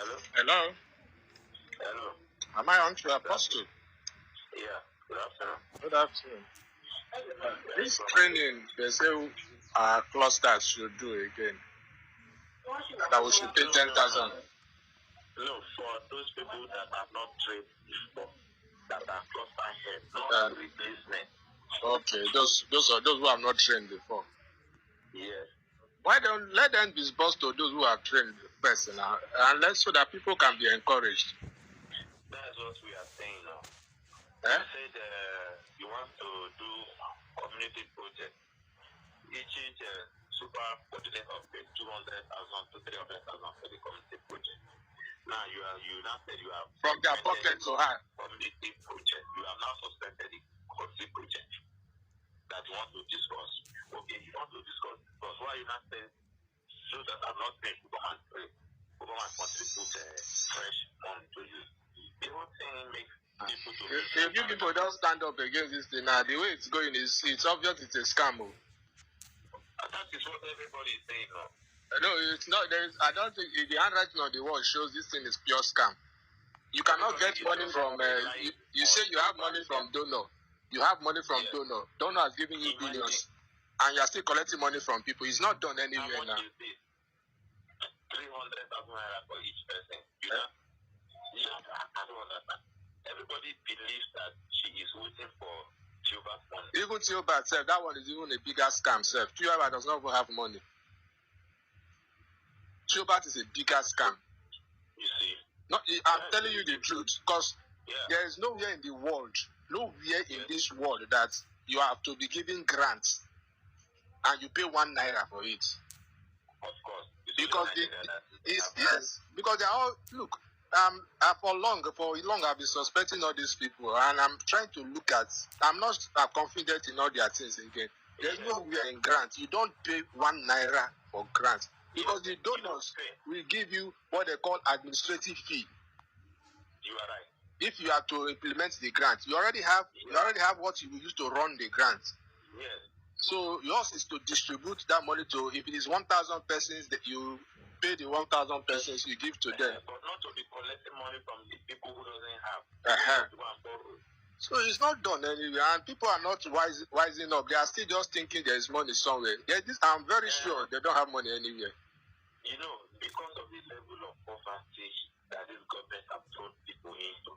Hello? Hello? Hello? Am I on to Apostle? Yeah, good afternoon. Good afternoon. This training, they say our clusters should do again. That we should pay 10,000. No, for those people that have not trained before, that are cluster head, not replacement. Okay, those who have not trained before. Yes. Why don't let them disburse to those who have trained first now, and let so that people can be encouraged. That's what we are saying now. Eh? You said you want to do community project. Each super coordinate of 200,000 to 300,000 for the community project. Now you now said you have From their pocket to her. community project. You have now suspended the community project that you want to discuss. Okay, you want to discuss because why you not say those that have not paid to come and pray, to come and contribute fresh money to you. The whole thing makes people to if you people don't stand up against this thing now, the way it's going is it's obvious it's a scam. And that is what everybody is saying now. No, it's not. I don't think the handwriting on the wall shows this thing is pure scam. You cannot get money from. You say you have money from donor. You have money from donor. Donor has given you billions, and you are still collecting money from people. It's not done anywhere now. 300,000 naira for each person. You know, I don't understand. Everybody believes that she is waiting for Theobarth money. Even Theobarth, that one is even a bigger scam. Theobarth does not even have money. Theobarth is a bigger scam. You see? No, I'm telling you the truth, because there is nowhere in the world, nowhere in this world that you have to be giving grants and you pay 1 naira for it. Of course. Because because they are all for long I've been suspecting all these people, and I'm trying to look at. I'm not confident in all their things again. There's nowhere in grant you don't pay 1 naira for grant. Because the donors will give you what they call administrative fee. You are right. If you are to implement the grant, you already have what you will use to run the grant. Yes. So yours is to distribute that money to. If it is 1,000 persons, that you pay the 1,000 persons you give to them. But not to be collecting money from the people who doesn't have. So it's not done anywhere, and people are not wising up. They are still just thinking there is money somewhere. I'm very sure they don't have money anywhere. You know, because of the level of poverty that this government has thrown people into.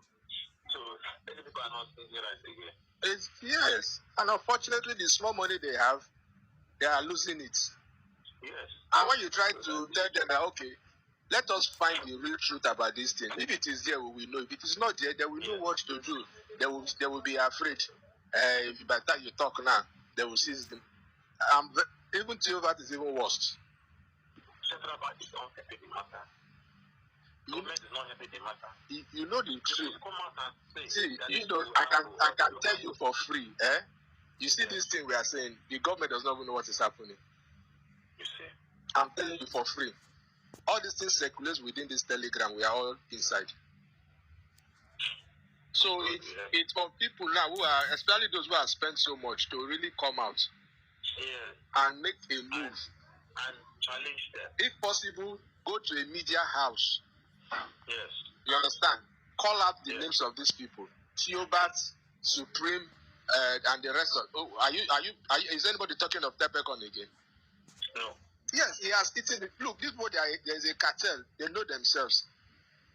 So many people are not thinking right again. Yes, and unfortunately, the small money they have, they are losing it. Yes. And when you try to tell them that, okay, let us find the real truth about this thing. If it is there, we will know. If it is not there, they will know what to do. They will be afraid. By the time you talk now, they will seize them. Even Theobarth is even worse. Central Bank is not helping the matter. Government is not helping the matter. You know the truth. Come out and say, see, I can tell you for free. You see this thing we are saying, the government does not even know what is happening. You see? I'm telling you for free. All these things circulate within this Telegram. We are all inside. So it's for people now who are, especially those who have spent so much, to really come out and make a move. And challenge them. If possible, go to a media house. Yes. You understand? Call out the names of these people. Theobarth, Supreme, and the rest of. Is anybody talking of Tepecon again? No. Yes, he has eaten it. Look, this body, there's a cartel. They know themselves.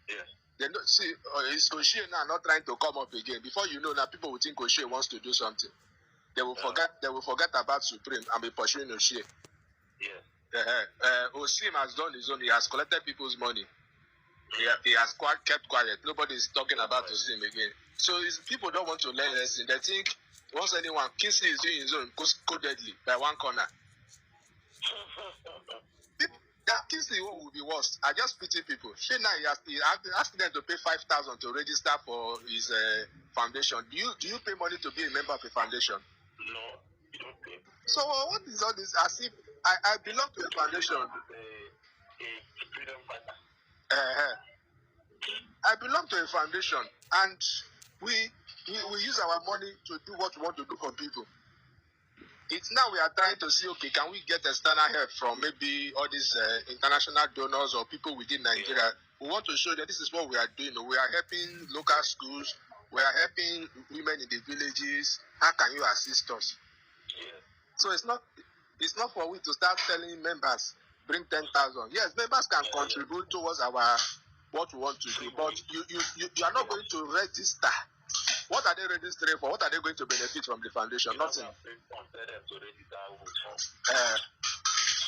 Yes. They know. See, is Koshie now not trying to come up again? Before you know, now people will think Koshie wants to do something. They will forget. They will forget about Supreme and be pursuing Koshie. Yes. Osim has done his own. He has collected people's money. He has kept quiet. Nobody is talking about Osim again. So people don't want to learn lesson. They think once anyone, Kingsley is doing his own codedly by one corner. That Kingsley will be worse. I just pity people. Now he asking them to pay 5,000 to register for his foundation. Do you pay money to be a member of a foundation? No, you don't pay. So what is all this? As if I belong to a foundation. A freedom fighter. I belong to a foundation, and we use our money to do what we want to do for people. It's now we are trying to see, okay, can we get external help from maybe all these international donors or people within Nigeria We want to show that this is what we are doing. We are helping local schools. We are helping women in the villages. How can you assist us? Yes. So it's not for we to start telling members bring 10,000. Yes, members can contribute towards what we want to do, but you are not going to register. What are they registering for? What are they going to benefit from the foundation? Nothing.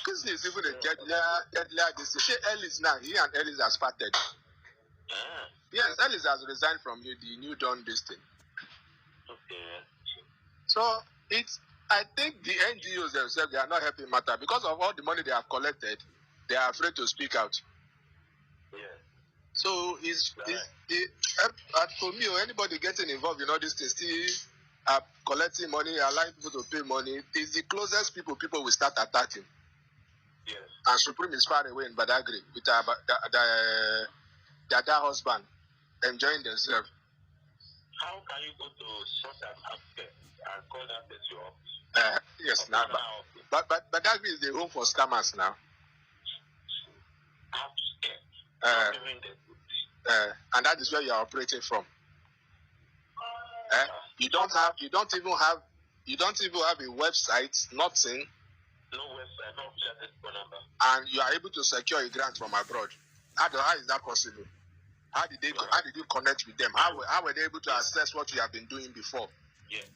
This is even a deadlier decision. Ellis now, he and Ellis has parted. Yes, Ellis has resigned from the New Dawn this thing. Okay. So I think the NGOs themselves, they are not helping matter because of all the money they have collected. They are afraid to speak out. Yeah. So for me or anybody getting involved in all these things, still collecting money, allowing people to pay money, is the closest people will start attacking. Yes. And Supreme is far away in Badagry with their husband enjoying themselves. How can you go to such an aspect and call that as your office? Yes, now. But Badagry is the home for scammers now. And that is where you are operating from. You don't even have a website, nothing. No website, no phone number. And you are able to secure a grant from abroad. How is that possible? How did you connect with them? How were they able to assess what you have been doing before? Yes.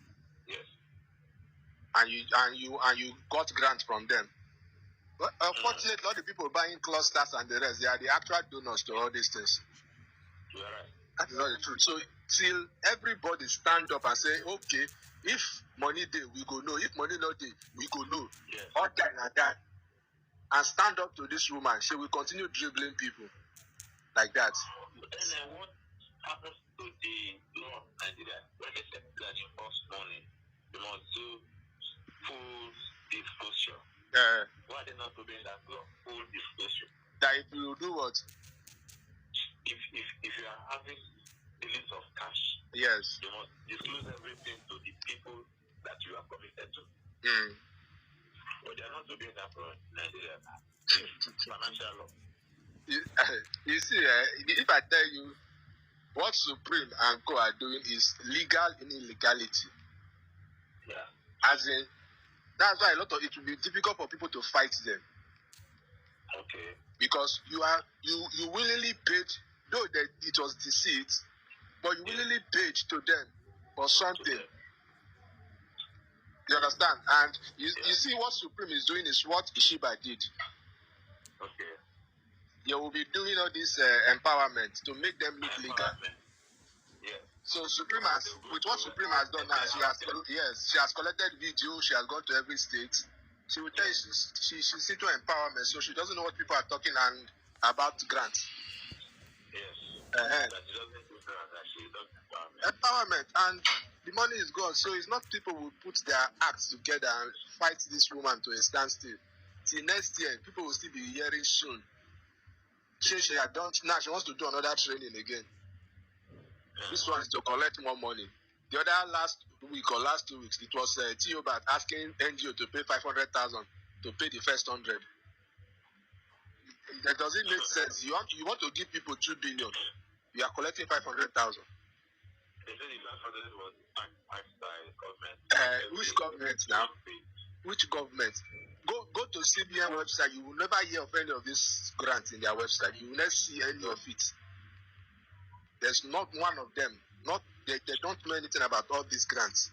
And you got grants from them. But unfortunately, all the people buying clusters and the rest, they are the actual donors to all these things. You are right. That is not the truth. So till everybody stand up and say, okay, if money day, we go no. If money not day, we go no. Yes. All that and that. And stand up to this woman. She will continue dribbling people like that. And what happens to the law of Nigeria when they say that you cost money, you must do full disclosure? Why are they not doing that law? Full disclosure. That if you do what? If you are having a list of cash, yes, you must disclose everything to the people that you are committed to. But they are not doing that for Nigeria. Financial law. You see, if I tell you what Supreme and Co are doing is legal in illegality. Yeah. As in, that's why it will be difficult for people to fight them. Okay. Because you willingly paid, though that it was deceit, but you willingly paid to them for something. You understand? And you see what Supreme is doing is what Ishiba did. Okay. You will be doing all this empowerment to make them look legal. Yeah. So Supreme with what Supreme has done now, she has collected video, she has gone to every state. She will tell you she's into empowerment, so she doesn't know what people are talking and about grants. Yes. That she doesn't do grants, she does empowerment, and the money is gone. So it's not people will put their acts together and fight this woman to a standstill. Till next year, people will still be hearing soon. She had done now. She wants to do another training again. This one is to collect more money. The other last week or last 2 weeks, it was Theobarth asking NGO to pay 500,000 to pay the first 100. That doesn't make sense. You want to give people 2 billion. You are collecting 500,000. They said the last 100 was backed by government. Which government now? Which government? Go to CBN website. You will never hear of any of these grants in their website. You will never see any of it. There's not one of them. They don't know anything about all these grants.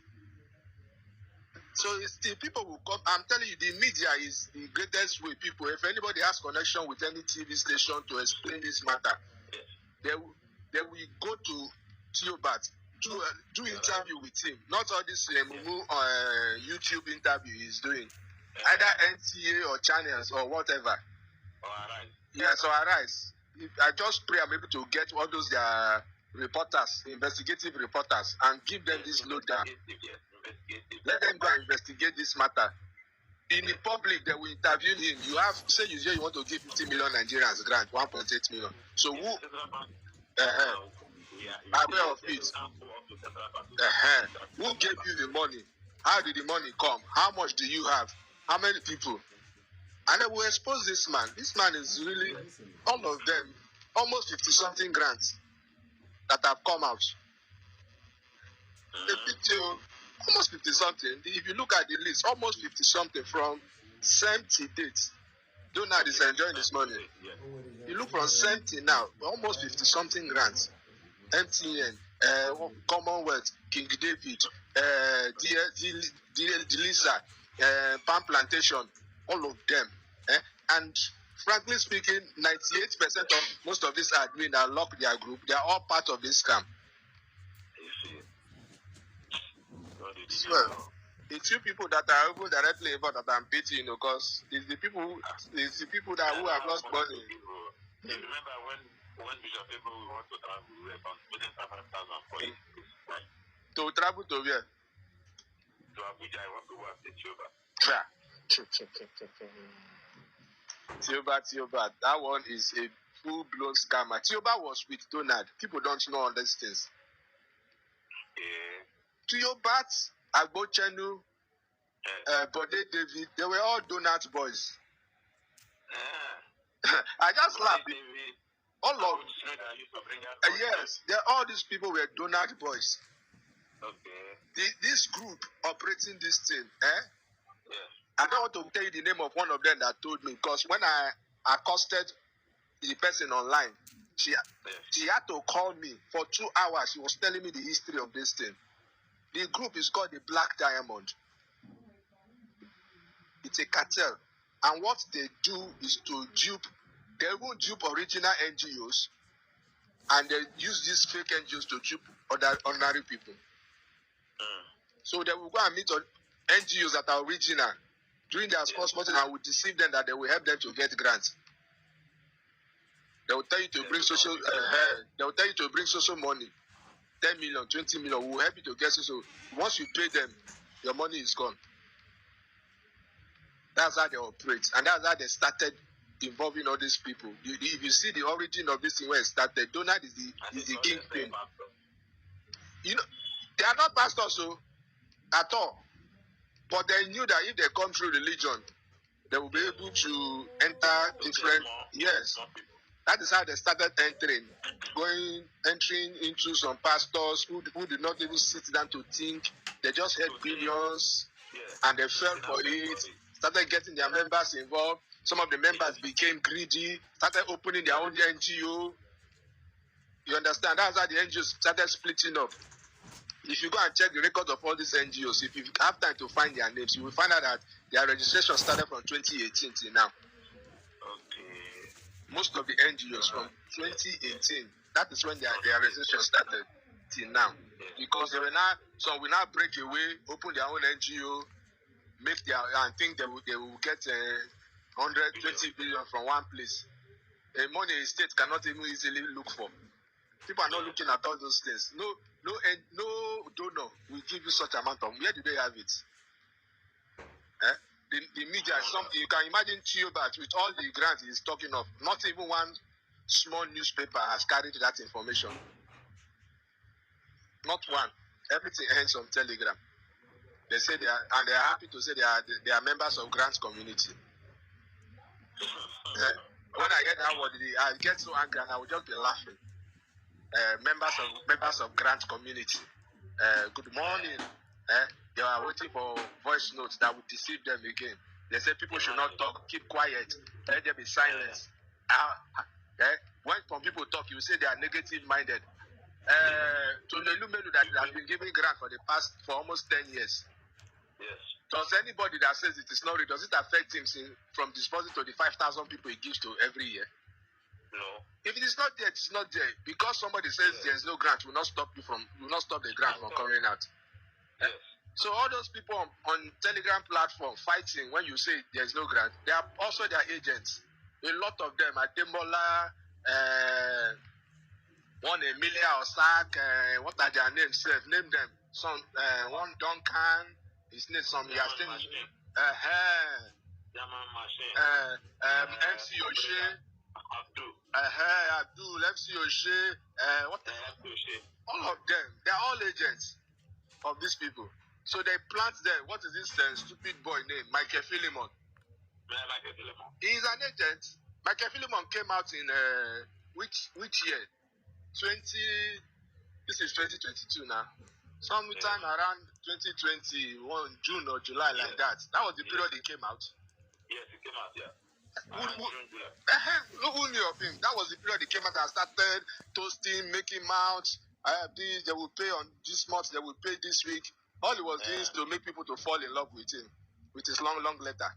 So it's the people who come. I'm telling you, the media is the greatest way. People, if anybody has connection with any TV station to explain this matter, they will go to Theobarth, do interview with him. Not all this YouTube interview he's doing. Either NTA or channels or whatever. Yes, or Arise. I just pray I'm able to get all those reporters, investigative reporters, and give them this lowdown. Let them go and investigate this matter. In the public, they will interview him. You want to give 50 million Nigerians grant, 1.8 million. So who? Aware of it. Who gave you the money? How did the money come? How much do you have? How many people? And they will expose this man. This man is really all of them. almost 50-something grants that have come out. The video, almost 50-something. If you look at the list, almost 50-something from same to date. Donald is enjoying this money. You look from same to now, almost 50-something grants. MTN, Commonwealth, King David, Delisa, Palm Plantation, all of them. And frankly speaking, 98% of most of these admin that lock their group, they are all part of this scam. Well, it's few people that are even directly involved that I'm pitying, because it's the people that who have lost money. You remember when Bishop Abel we want to travel, we were contributing 7,000 for it. To travel to where? To Abuja, I want to work at Theobarth. Theobarth. That one is a full-blown scammer. Theobarth was with Donald. People don't know all these things. Theobarth, Agbochenu, Bode David, they were all Donald boys. I just laughed. All of yes, all these people were Donald boys. Okay. This group operating this thing, I don't want to tell you the name of one of them that told me, because when I accosted the person online, she had to call me for 2 hours. She was telling me the history of this thing. The group is called the Black Diamond. It's a cartel. And what they do is to dupe. They won't dupe original NGOs, and they use these fake NGOs to dupe ordinary people. So they will go and meet on NGOs that are original. During their sports meeting, I will deceive them that they will help them to get grants. They will tell you to bring social. They will tell you to bring social money, 10 million, 20 million. We will help you to get social. Once you pay them, your money is gone. That's how they operate, and that's how they started involving all these people. If you see the origin of this thing where it started, Donald is the kingpin. You know, they are not pastors, so at all. But they knew that if they come through religion, they will be able to enter different. Yes, that is how they started entering into some pastors who did not even sit down to think. They just had billions, and they fell for it. Started getting their members involved. Some of the members became greedy, started opening their own NGO. You understand? That's how the NGOs started splitting up. If you go and check the records of all these NGOs, if you have time to find their names, you will find out that their registration started from 2018 till now. Okay. Most of the NGOs from 2018, that is when their registration started till now. Because they will now break away, open their own NGO, make their, and think they will get 120 billion from one place. A money a state cannot even easily look for. People are not looking at all those things. No donor will give you such amount of. Where do they have it? The media is something. You can imagine Theobarth with all the grants he's talking of. Not even one small newspaper has carried that information. Not one. Everything ends on Telegram. They say they are happy to say they are members of grants community. When I get that word, I get so angry and I will just be laughing. Members of grant community. Good morning. They are waiting for voice notes that will deceive them again. They say people should not talk, keep quiet, let there be silence. When some people talk, you say they are negative minded. To the Lumelu that has been giving grant for almost 10 years. Yes. Does anybody that says it is not real, does it affect him from disposing to the 5,000 people he gives to every year? No. If it is not there, it is not there. Because somebody says there is no grant, will not stop the grant from coming out. Yes. So all those people on Telegram platform fighting when you say there is no grant, they are also their agents. A lot of them, Ademola, one Emilia Osak, what are their names? Name them. Some one Duncan. His name some you are saying MC Oshe, Abdul, MC Oshe, all of them, they are all agents of these people. So they plant them. What is this stupid boy named Michael Philemon? He is an agent. Michael Philemon came out in which year? 20. This is 2022 now. Sometime around 2021, June or July, like that. That was the period he came out. Yes, he came out, yeah. Who knew of him? That was the period he came out and started toasting, making mounts. I have this, they will pay on this month, they will pay this week. All he was doing is to make people to fall in love with him, with his long letter.